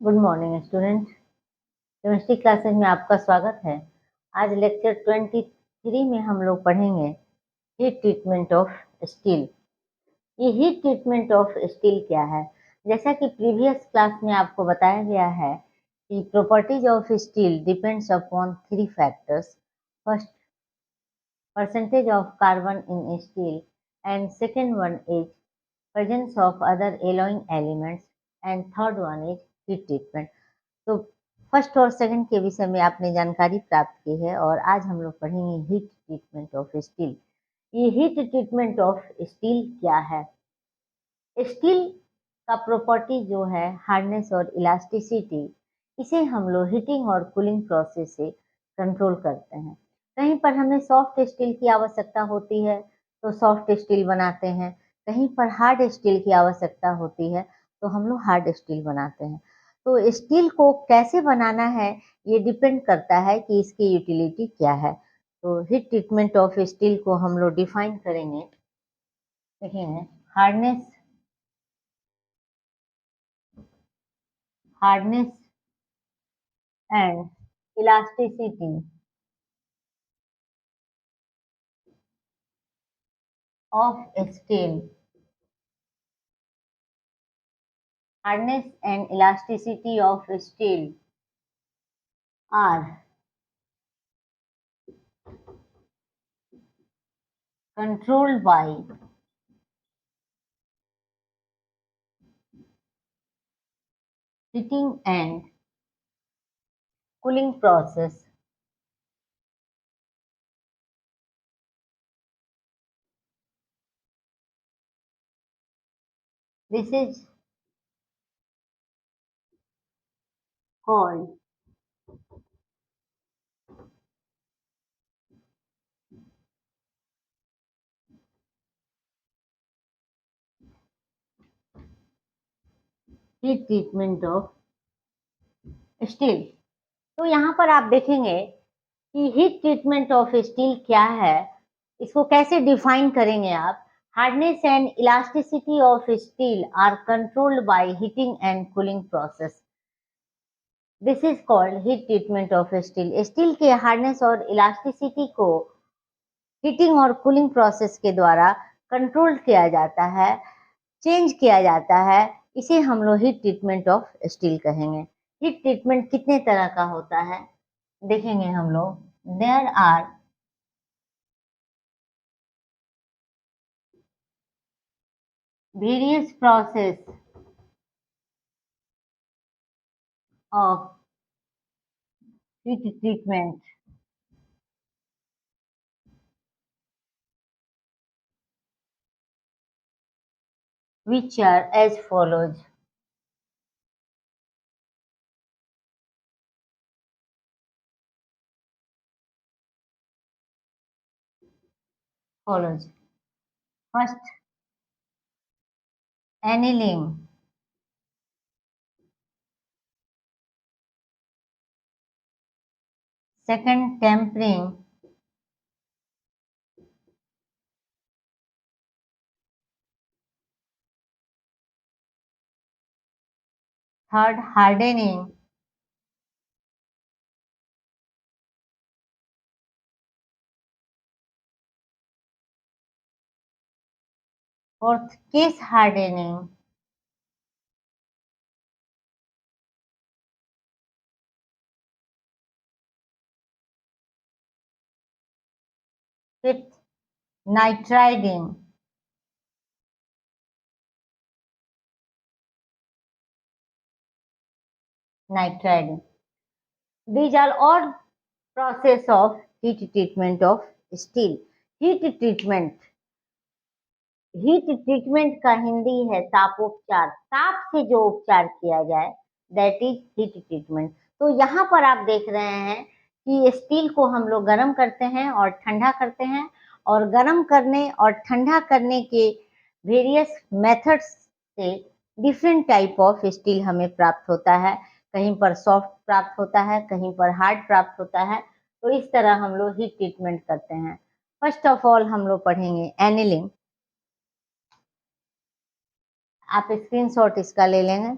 Good morning student. Chemistry classes में आपका स्वागत है। आज लेक्चर 23 में हम लोग पढ़ेंगे हीट ट्रीटमेंट ऑफ स्टील। ये हीट ट्रीटमेंट ऑफ स्टील क्या है? जैसा कि प्रीवियस क्लास में आपको बताया गया है कि properties of steel depends upon 3 factors. First, percentage of carbon in steel, and second one is presence of other alloying elements, and third one is heat treatment। तो फर्स्ट और सेकंड के विषय में आपने जानकारी प्राप्त की है और आज हम लोग पढ़ेंगे हीट ट्रीटमेंट ऑफ स्टील। ये हीट ट्रीटमेंट ऑफ स्टील क्या है? स्टील का प्रॉपर्टी जो है हार्डनेस और इलास्टिसिटी, इसे हम लोग हीटिंग और कूलिंग प्रोसेस से कंट्रोल करते हैं। कहीं पर हमें सॉफ्ट स्टील की आवश्यकता होती है तो सॉफ्ट स्टील बनाते हैं, कहीं पर हार्ड स्टील की आवश्यकता होती है तो हम लोग हार्ड स्टील बनाते हैं। तो स्टील को कैसे बनाना है ये डिपेंड करता है कि इसकी यूटिलिटी क्या है। तो हीट ट्रीटमेंट ऑफ स्टील को हम लोग डिफाइन करेंगे। देखेंगे hardness and elasticity of steel. Hardness and elasticity of steel are controlled by heating and cooling process. This is called heat treatment of steel। तो यहाँ पर आप देखेंगे कि हीट ट्रीटमेंट ऑफ स्टील क्या है, इसको कैसे डिफाइन करेंगे आप। Hardness and elasticity of steel are controlled by heating and cooling process. This is called heat treatment of steel. Steel के हार्डनेस और इलास्टिसिटी को हीटिंग और कूलिंग प्रोसेस के द्वारा कंट्रोल किया जाता है, चेंज किया जाता है। इसे हम लोग हीट ट्रीटमेंट ऑफ स्टील कहेंगे। हीट ट्रीटमेंट कितने तरह का होता है देखेंगे हम लोग। There are various process of heat treatment which are as follows। First, annealing। Second, tempering। Third, hardening। Fourth, case hardening। Fifth, nitriding। These are all process of heat treatment of steel। Heat treatment, heat treatment का हिंदी है तापोपचार। ताप से जो उपचार किया जाए that is heat treatment. तो यहाँ पर आप देख रहे हैं कि स्टील को हम लोग गर्म करते हैं और ठंडा करते हैं, और गर्म करने और ठंडा करने के वेरियस मेथड्स से डिफरेंट टाइप ऑफ स्टील हमें प्राप्त होता है। कहीं पर सॉफ्ट प्राप्त होता है, कहीं पर हार्ड प्राप्त होता है। तो इस तरह हम लोग हीट ट्रीटमेंट करते हैं। फर्स्ट ऑफ ऑल हम लोग पढ़ेंगे एनिलिंग। आप स्क्रीनशॉट इसका ले लेंगे।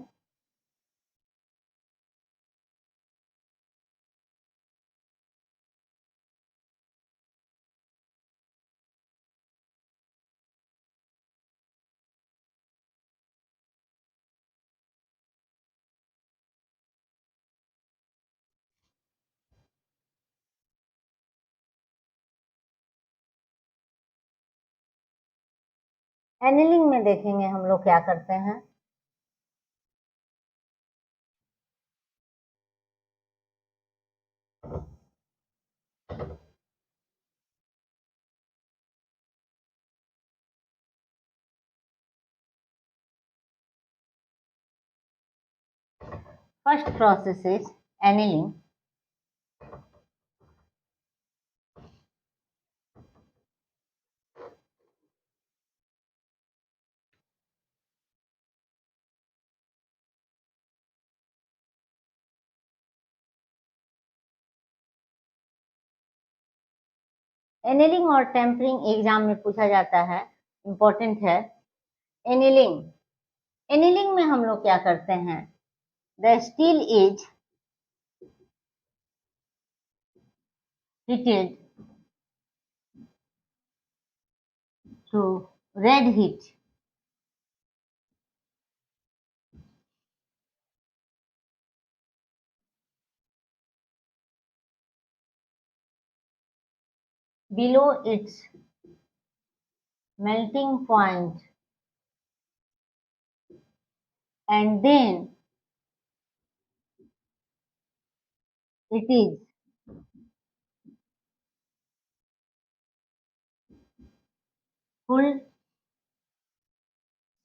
एनिलिंग में देखेंगे हम लोग क्या करते हैं। First process is annealing. Annealing और टेम्परिंग एग्जाम में पूछा जाता है, इंपॉर्टेंट है। एनिलिंग, एनिलिंग में हम लोग क्या करते हैं, the steel is heated to red heat below its melting point, and then it is cooled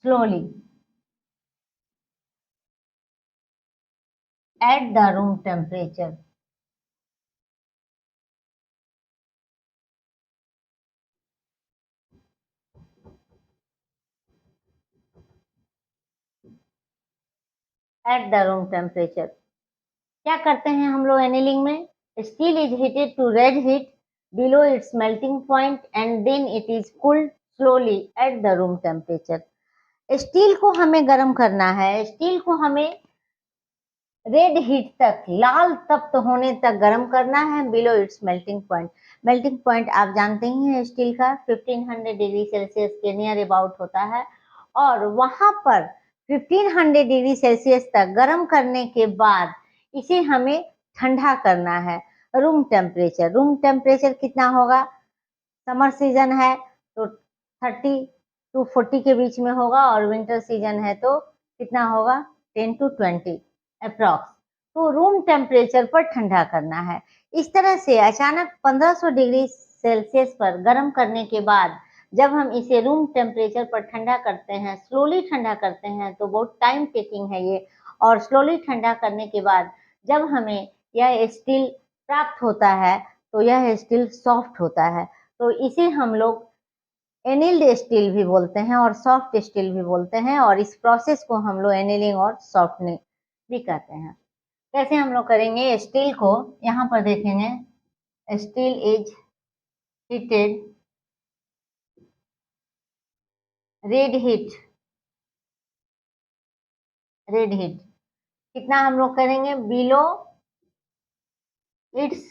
slowly at the room temperature. At the room temperature. क्या करते हैं हम लोग एनिलिंग में, steel is heated to red heat below its melting point and then it is cooled slowly at the room temperature. Steel को हमें गर्म करना है, स्टील को हमें रेड हीट तक, लाल तप्त होने तक गर्म करना है below its melting point. Melting point आप जानते ही हैं स्टील का 1500 डिग्री सेल्सियस के नियर अबाउट होता है, और वहां पर 1500 डिग्री सेल्सियस तक गर्म करने के बाद इसे हमें ठंडा करना है रूम टेम्परेचर। रूम टेम्परेचर कितना होगा, समर सीजन है तो 30 to 40 के बीच में होगा, और विंटर सीजन है तो कितना होगा, 10 to 20 अप्रॉक्स। तो रूम टेम्परेचर पर ठंडा करना है। इस तरह से अचानक 1500 डिग्री सेल्सियस पर गर्म करने के बाद जब हम इसे रूम टेम्परेचर पर ठंडा करते हैं, स्लोली ठंडा करते हैं, तो बहुत टाइम टेकिंग है ये, और स्लोली ठंडा करने के बाद जब हमें यह स्टील प्राप्त होता है तो यह स्टील सॉफ्ट होता है। तो इसे हम लोग एनिल्ड स्टील भी बोलते हैं और सॉफ्ट स्टील भी बोलते हैं, और इस प्रोसेस को हम लोग एनिलिंग और सॉफ्टनिंग भी कहते हैं। कैसे हम लोग करेंगे, स्टील को यहाँ पर देखेंगे, steel is heated red heat, red heat कितना हम लोग करेंगे, below its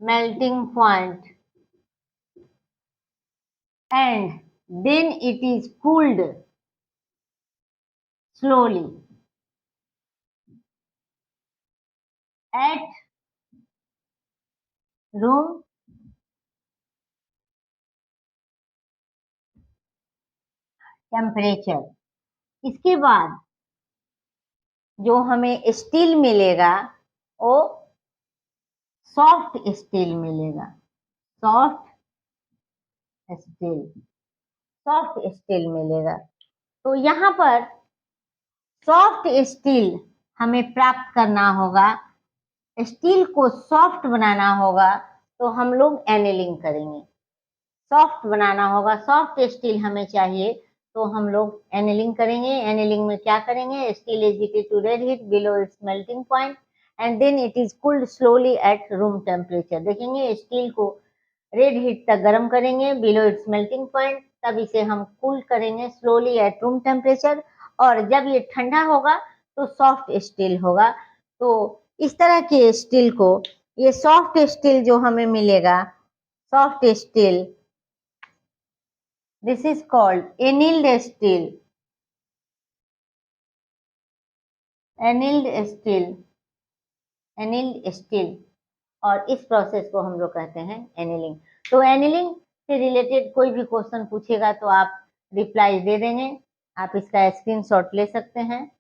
melting point and then it is cooled slowly at room temperature। इसके बाद जो हमें स्टील मिलेगा वो सॉफ्ट स्टील मिलेगा, सॉफ्ट स्टील, सॉफ्ट स्टील मिलेगा। तो यहाँ पर सॉफ्ट स्टील हमें प्राप्त करना होगा, स्टील को सॉफ्ट बनाना होगा, तो हम लोग एनिलिंग करेंगे। सॉफ्ट बनाना होगा, सॉफ्ट स्टील हमें चाहिए, तो हम लोग एनिलिंग करेंगे। एनिलिंग में क्या करेंगे, steel is heated to red heat below its melting point and then it is cooled slowly at room temperature. देखेंगे स्टील को रेड हीट तक गर्म करेंगे बिलो इट्स मेल्टिंग पॉइंट, तब इसे हम कूल करेंगे स्लोली एट रूम टेम्परेचर, और जब ये ठंडा होगा तो सॉफ्ट स्टील होगा। तो इस तरह के स्टील को, ये सॉफ्ट स्टील जो हमें मिलेगा, soft steel, this is called annealed steel, annealed steel, annealed steel, और इस प्रोसेस को हम लोग कहते हैं एनिलिंग। तो एनिलिंग से रिलेटेड कोई भी क्वेश्चन पूछेगा तो आप रिप्लाई दे देंगे। आप इसका स्क्रीनशॉट ले सकते हैं।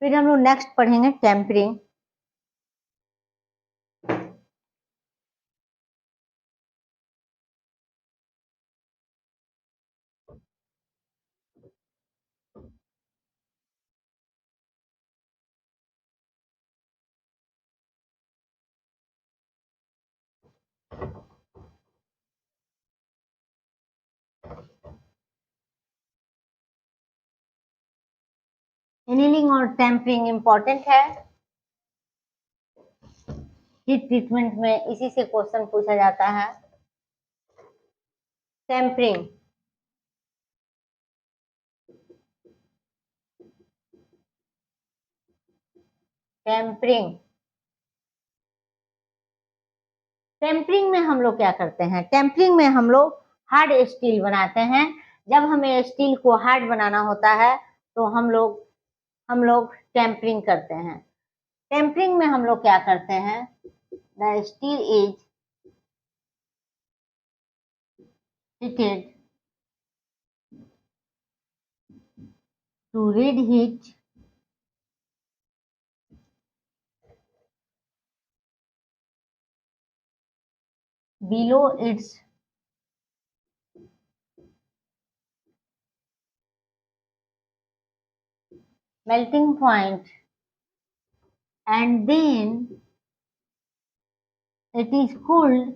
फिर हम लोग नेक्स्ट पढ़ेंगे टेम्परिंग। एनीलिंग और टेम्परिंग इंपॉर्टेंट है हीट ट्रीटमेंट में, इसी से क्वेश्चन पूछा जाता है। टेम्परिंग, टेम्परिंग टेम्परिंग में हम लोग क्या करते हैं? टेम्परिंग में हम लोग हार्ड स्टील बनाते हैं। जब हमें स्टील को हार्ड बनाना होता है तो हम लोग टेम्परिंग करते हैं। टेम्परिंग में हम लोग क्या करते हैं? The steel is heated to red heat below its melting point, and then it is cooled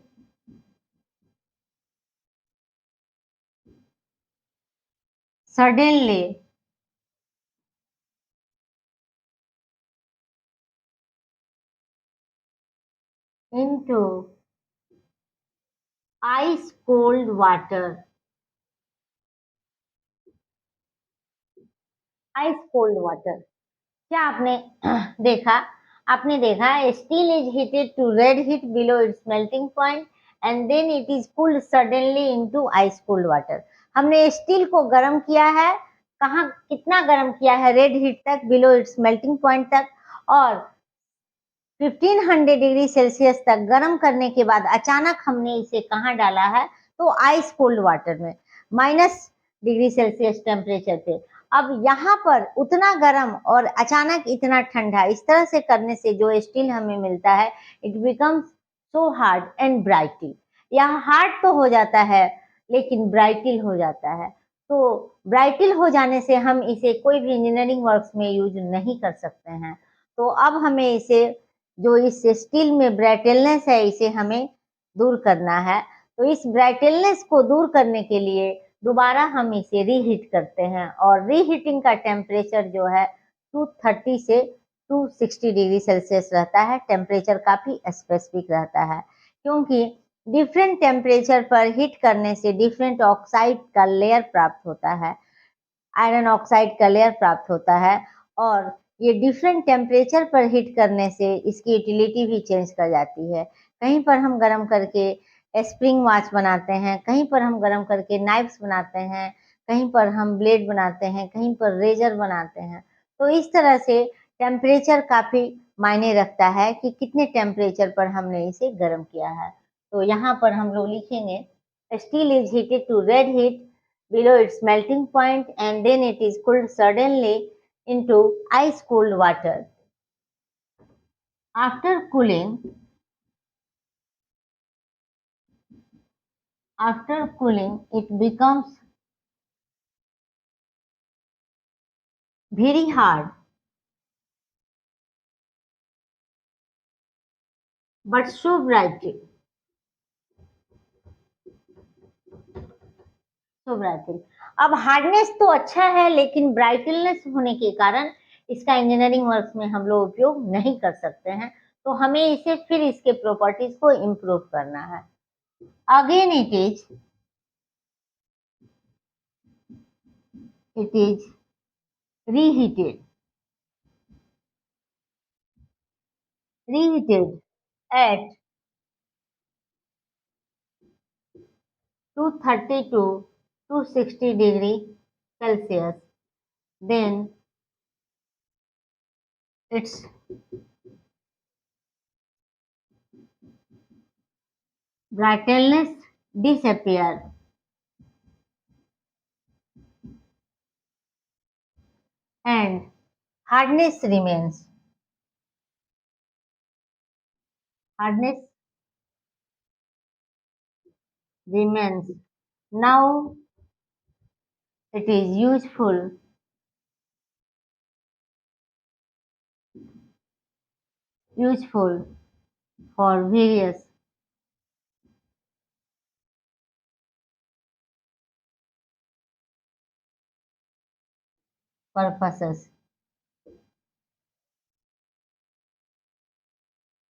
suddenly into ice cold water. Ice cold water, क्या आपने देखा? आपने देखा steel is heated to red heat below its melting point and then it is cooled suddenly into ice cold water. हमने steel को गर्म किया है, कहाँ कितना गर्म किया है? रेड हीट तक, बिलो इट्स मेल्टिंग पॉइंट तक, और 1500 डिग्री सेल्सियस तक गर्म करने के बाद अचानक हमने इसे कहाँ डाला है? तो आइस कोल्ड वाटर में, -डिग्री सेल्सियस टेम्परेचर पे। अब यहाँ पर उतना गर्म और अचानक इतना ठंडा, इस तरह से करने से जो स्टील हमें मिलता है, it becomes so hard and brittle. यह हार्ड तो हो जाता है लेकिन ब्राइटिल हो जाता है। तो ब्राइटिल हो जाने से हम इसे कोई भी इंजीनियरिंग वर्क्स में यूज नहीं कर सकते हैं। तो अब हमें इसे, जो इस स्टील में ब्राइटलनेस है, इसे हमें दूर करना है। तो इस ब्राइटलनेस को दूर करने के लिए दोबारा हम इसे रीहीट करते हैं, और रीहीटिंग का टेम्परेचर जो है 230 से 260 डिग्री सेल्सियस रहता है। टेम्परेचर काफी स्पेसिफिक रहता है, क्योंकि डिफरेंट टेम्परेचर पर हीट करने से डिफरेंट ऑक्साइड का लेयर प्राप्त होता है, आयरन ऑक्साइड का लेयर प्राप्त होता है, और ये डिफरेंट टेम्परेचर पर हीट करने से इसकी यूटिलिटी भी चेंज कर जाती है। कहीं पर हम गर्म करके स्प्रिंग वॉच बनाते हैं, कहीं पर हम गर्म करके नाइफ्स बनाते हैं, कहीं पर हम ब्लेड बनाते हैं, कहीं पर रेजर बनाते हैं। तो इस तरह से टेम्परेचर काफ़ी मायने रखता है कि कितने टेम्परेचर पर हमने इसे गर्म किया है। तो यहाँ पर हम लोग लिखेंगे steel is heated to red heat below its melting point and then it is cooled suddenly into ice cold water. After cooling, it becomes very hard but so brightly. अब हार्डनेस तो अच्छा है, लेकिन ब्राइटनेस होने के कारण इसका engineering works में हम लोग उपयोग नहीं कर सकते हैं। तो हमें इसे फिर इसके प्रॉपर्टीज को इम्प्रूव करना है। Again it is reheated at 230 to 260 degree Celsius. Then its brightness disappear and hardness remains. Hardness remains. Now it is useful for various purposes.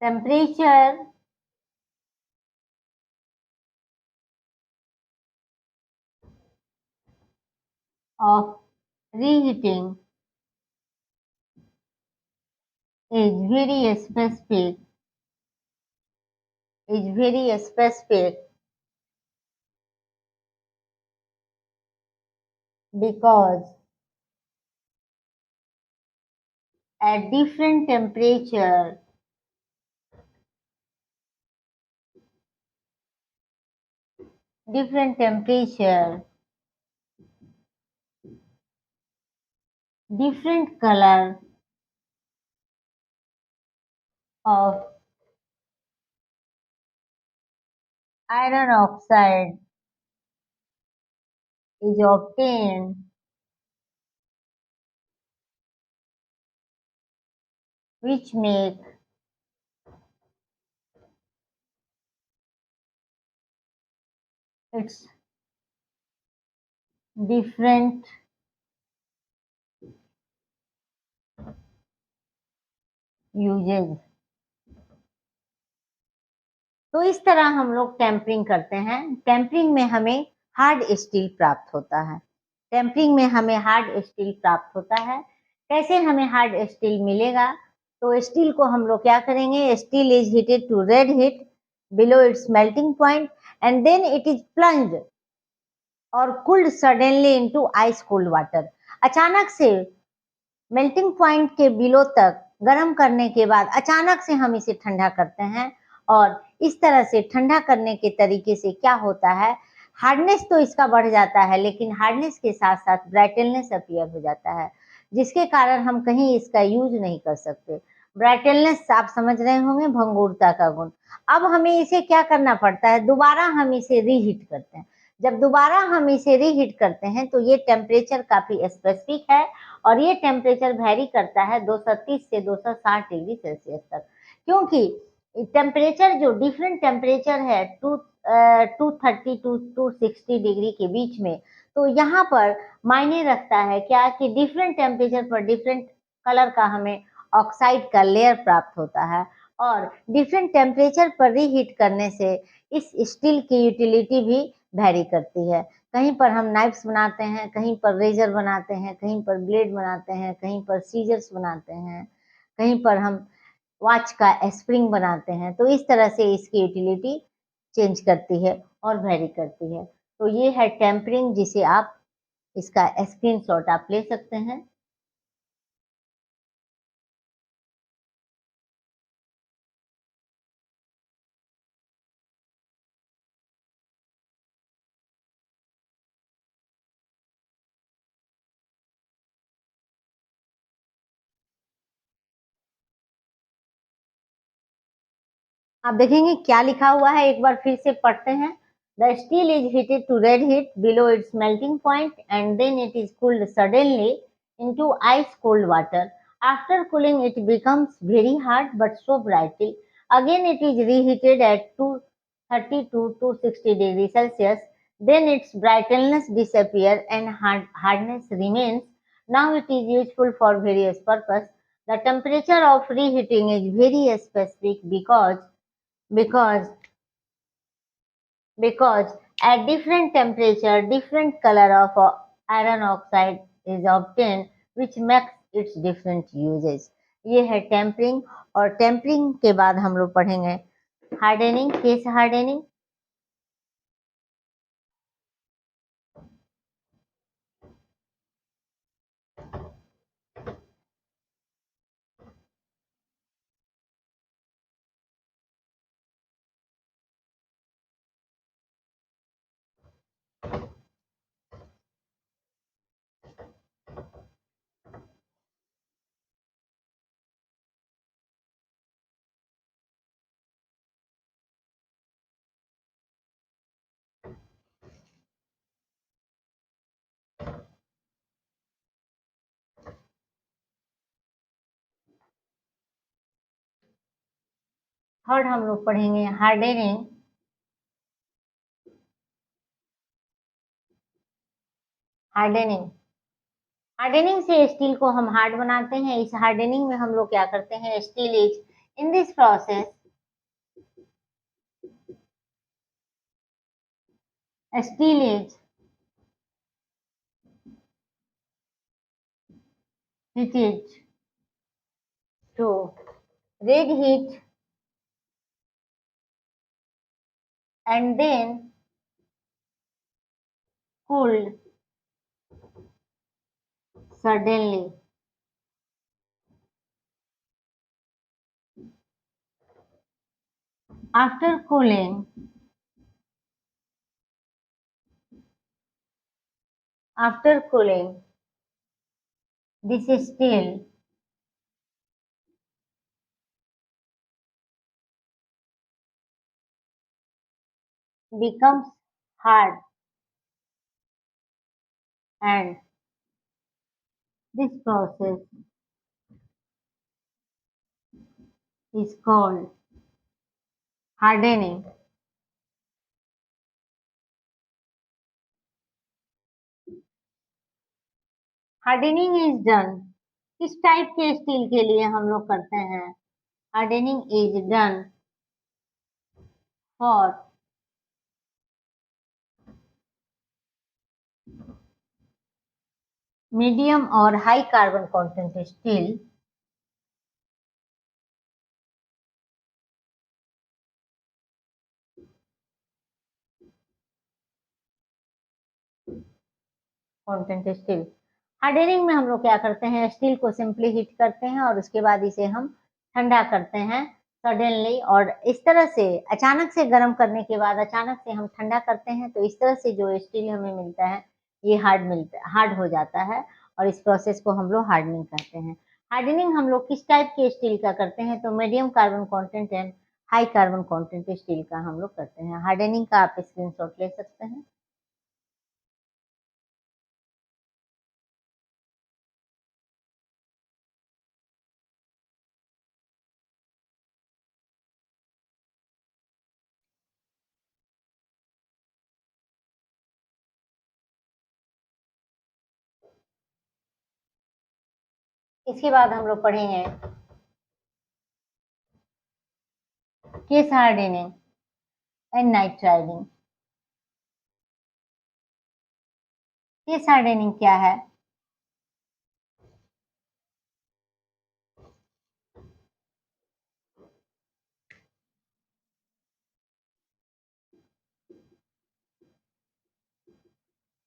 Temperature of reheating is very specific because at different temperature, different color of iron oxide is obtained, which make its different uses. तो इस तरह हम लोग tampering करते हैं। Tampering में हमें hard steel प्राप्त होता है। टेम्परिंग में हमें हार्ड स्टील प्राप्त होता है। कैसे हमें हार्ड स्टील मिलेगा? तो स्टील को हम लोग क्या करेंगे? Steel is heated to red heat below its melting point and then it is plunged और cooled suddenly into ice cold water. अचानक से मेल्टिंग पॉइंट के बिलो तक गर्म करने के बाद अचानक से हम इसे ठंडा करते हैं और इस तरह से ठंडा करने के तरीके से क्या होता है, हार्डनेस तो इसका बढ़ जाता है लेकिन हार्डनेस के साथ साथ ब्राइटनेस अपीयर हो जाता है, जिसके कारण हम कहीं इसका यूज नहीं कर सकते। ब्राइटनेस आप समझ रहे होंगे, भंगुरता का गुण। अब हमें इसे क्या करना पड़ता है? दोबारा हम इसे रीहीट करते हैं। जब दोबारा हम इसे रीहीट करते हैं तो ये टेम्परेचर काफी स्पेसिफिक है और ये टेम्परेचर वेरी करता है 230 से 260 डिग्री सेल्सियस तक, क्योंकि टेम्परेचर जो डिफरेंट टेम्परेचर है 230 टू 260 डिग्री के बीच में, तो यहाँ पर मायने रखता है क्या कि डिफरेंट टेम्परेचर पर डिफरेंट कलर का हमें ऑक्साइड का लेयर प्राप्त होता है और डिफरेंट टेम्परेचर पर रीहीट करने से इस स्टील की यूटिलिटी भी वेरी करती है। कहीं पर हम नाइफ्स बनाते हैं, कहीं पर रेजर बनाते हैं, कहीं पर ब्लेड बनाते हैं, कहीं पर सीजर्स बनाते हैं, कहीं पर हम वॉच का स्प्रिंग बनाते हैं। तो इस तरह से इसकी यूटिलिटी चेंज करती है और वेरी करती है। तो ये है टेम्परिंग, जिसे आप इसका स्क्रीनशॉट आप ले सकते हैं। आप देखेंगे क्या लिखा हुआ है, एक बार फिर से पढ़ते हैं। The steel is heated to red heat below its melting point and then it is cooled suddenly into ice cold water. After cooling it becomes very hard but so brittle. Again it is reheated at 230 to 260 degrees Celsius. Then its brightness disappear and hardness remains. Now it is useful for various purpose. The temperature of reheating is very specific because because at different temperature different color of iron oxide is obtained, which makes its different uses. ये है tampering. और tampering के बाद हम लोग पढ़ेंगे hardening. Case hardening. Third हम लोग पढ़ेंगे हार्डनिंग। हार्डनिंग हार्डनिंग से स्टील को हम हार्ड बनाते हैं। इस हार्डनिंग में हम लोग क्या करते हैं, steel is in this process, steel is heated to red heat and then cooled suddenly. After cooling, this steel becomes hard, and this process is called hardening. Hardening is done, किस type के steel के लिए हम लोग करते हैं, hardening is done for medium और high carbon content steel. Content steel hardening में हम लोग क्या करते हैं, स्टील को सिंपली हीट करते हैं और उसके बाद इसे हम ठंडा करते हैं सडनली, और इस तरह से अचानक से गर्म करने के बाद अचानक से हम ठंडा करते हैं, तो इस तरह से जो स्टील हमें मिलता है ये हार्ड हो जाता है, और इस प्रोसेस को हम लोग हार्डनिंग कहते हैं। हार्डनिंग हम लोग किस टाइप के स्टील का करते हैं, तो medium carbon content and high carbon content steel का हम लोग करते हैं। हार्डनिंग का आप स्क्रीनशॉट ले सकते हैं। इसके बाद हम लोग पढ़ेंगे case hardening and nitriding. Case hardening क्या है,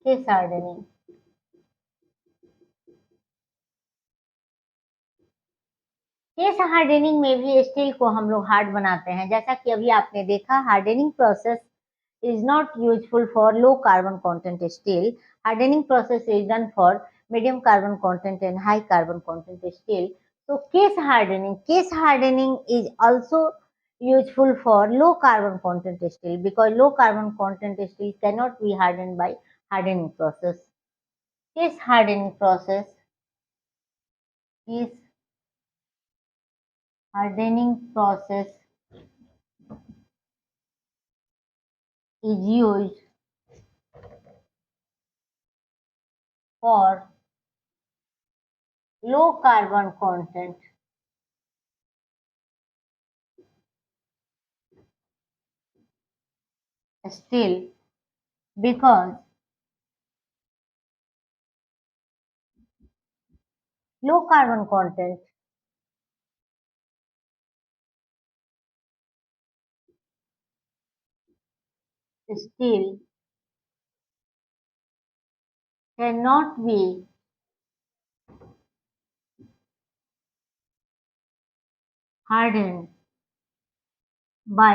केस हार्डनिंग केस हार्डनिंग में भी स्टील को हम लोग हार्ड बनाते हैं। जैसा कि अभी आपने देखा, hardening process is not useful for low carbon content steel. Hardening process is done for medium carbon content and high carbon content steel. So case hardening is also useful for low carbon content steel, because low carbon content steel cannot be hardened by hardening process. Case hardening process is used for low carbon content steel, because low carbon content steel cannot be hardened by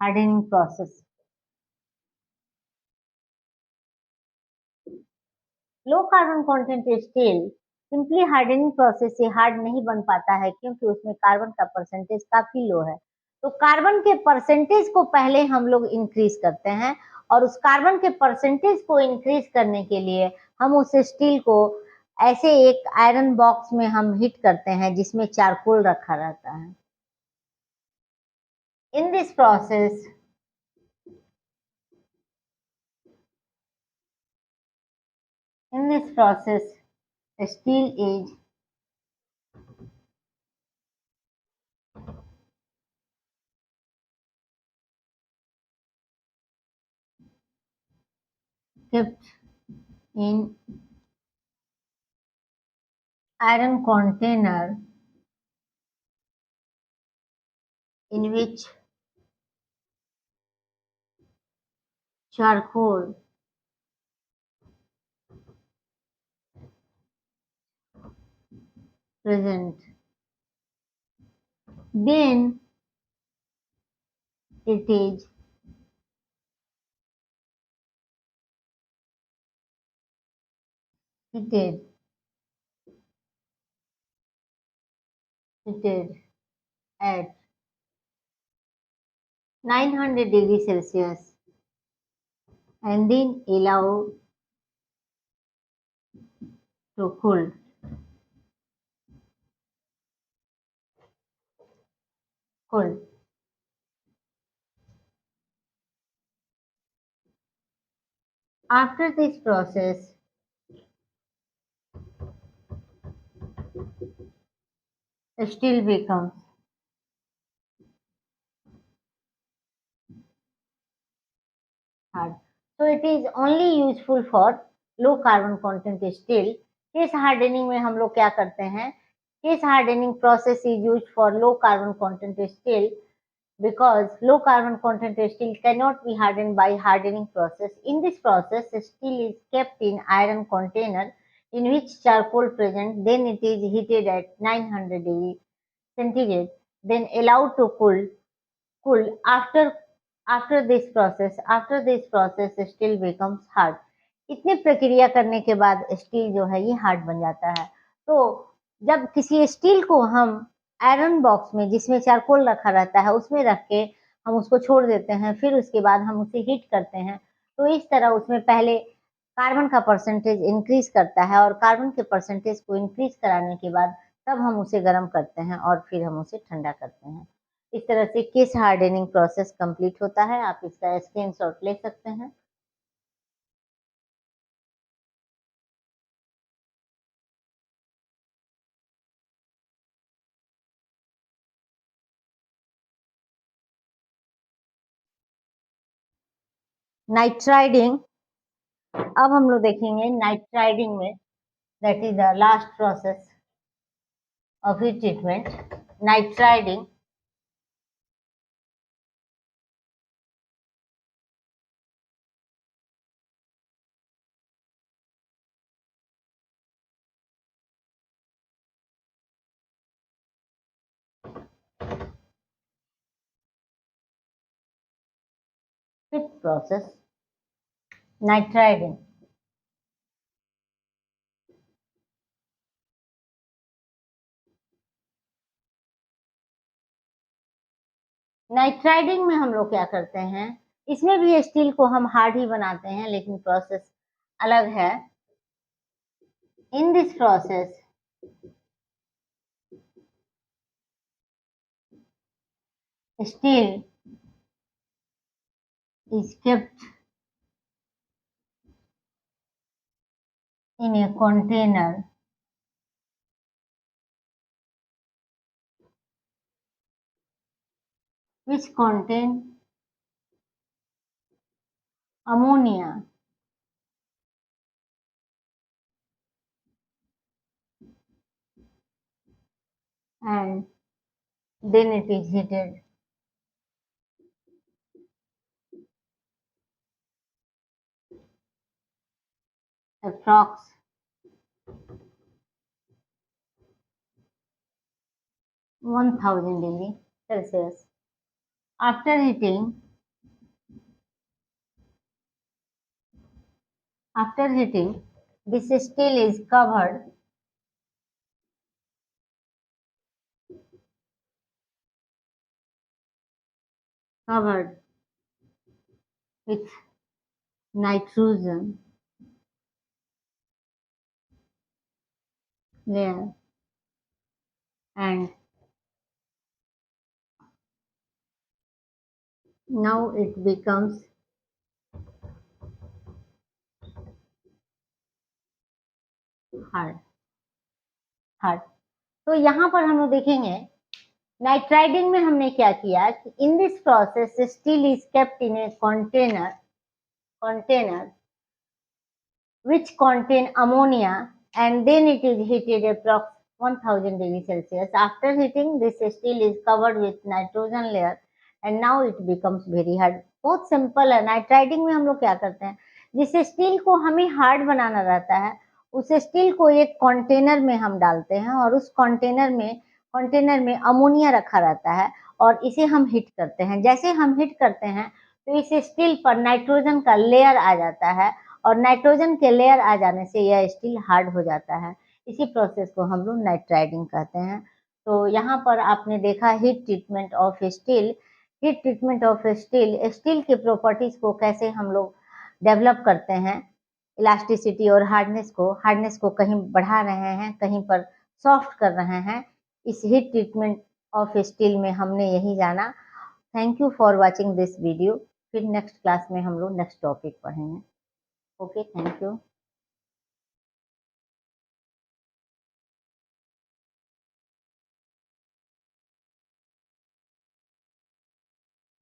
hardening process. Low carbon content steel simply hardening process से hard नहीं बन पाता है, क्योंकि उसमें carbon का percentage काफी लो है। तो कार्बन के परसेंटेज को पहले हम लोग इंक्रीज करते हैं, और उस कार्बन के परसेंटेज को इंक्रीज करने के लिए हम उस स्टील को ऐसे एक आयरन बॉक्स में हम हीट करते हैं जिसमें चारकोल रखा रहता है। In this process steel is kept in iron container in which charcoal present. Then it is heated at 900 degrees Celsius and then allowed to cool. Cool. After this process, steel becomes hard. So it is only useful for low carbon content steel. Case hardening में हम लोग क्या करते हैं? Case hardening process is used for low carbon content steel because low carbon content steel cannot be hardened by hardening process. In this process, steel is kept in iron container in which charcoal present. Then it is heated at 900 degree centigrade. Then allowed to cool. After this process, steel becomes hard. इतनी प्रक्रिया करने के बाद steel जो है ये hard बन जाता है। तो जब किसी स्टील को हम आयरन बॉक्स में जिसमें चारकोल रखा रहता है उसमें रख के हम उसको छोड़ देते हैं, फिर उसके बाद हम उसे हीट करते हैं, तो इस तरह उसमें पहले कार्बन का परसेंटेज इंक्रीज करता है और कार्बन के परसेंटेज को इंक्रीज कराने के बाद तब हम उसे गर्म करते हैं और फिर हम उसे ठंडा करते हैं। इस तरह से केस हार्डनिंग प्रोसेस कंप्लीट होता है। आप इसका स्क्रीनशॉट ले सकते हैं। नाइट्राइडिंग, अब हम लोग देखेंगे नाइट्राइडिंग में, that is the last process of heat treatment. Nitriding fifth process, nitriding. Nitriding में हम लोग क्या करते हैं? इसमें भी स्टील को हम हार्ड ही बनाते हैं, लेकिन प्रोसेस अलग है। In this process steel is kept in a container which contain ammonia and then it is heated approx 1000 degree Celsius. After heating, this steel is covered with nitrogen layer and now it becomes hard hard। तो यहाँ पर हम लोग देखेंगे nitriding में हमने क्या किया कि in this process steel is kept in A container which contain ammonia and then it is heated approx 1000 degree Celsius. After heating, this steel is covered with nitrogen layer and now it becomes very hard. बहुत simple है। Nitriding में हम लोग क्या करते हैं, जिस steel को हमें हार्ड बनाना रहता है उस स्टील को एक कंटेनर में हम डालते हैं और उस कंटेनर में अमोनिया रखा रहता है और इसे हम हीट करते हैं। जैसे हम हीट करते हैं तो इस स्टील पर नाइट्रोजन का लेयर आ जाता है और नाइट्रोजन के लेयर आ जाने से यह स्टील हार्ड हो जाता है। इसी प्रोसेस को हम लोग नाइट्राइडिंग कहते हैं। तो यहाँ पर आपने देखा heat treatment of steel. Heat treatment of steel, steel की प्रॉपर्टीज को कैसे हम लोग डेवलप करते हैं, इलास्टिसिटी और हार्डनेस को कहीं बढ़ा रहे हैं, कहीं पर सॉफ्ट कर रहे हैं। इस हीट ट्रीटमेंट ऑफ स्टील में हमने यही जाना। Thank you for watching this video. फिर नेक्स्ट क्लास में हम लोग नेक्स्ट टॉपिक पढ़ेंगे। Okay, thank you.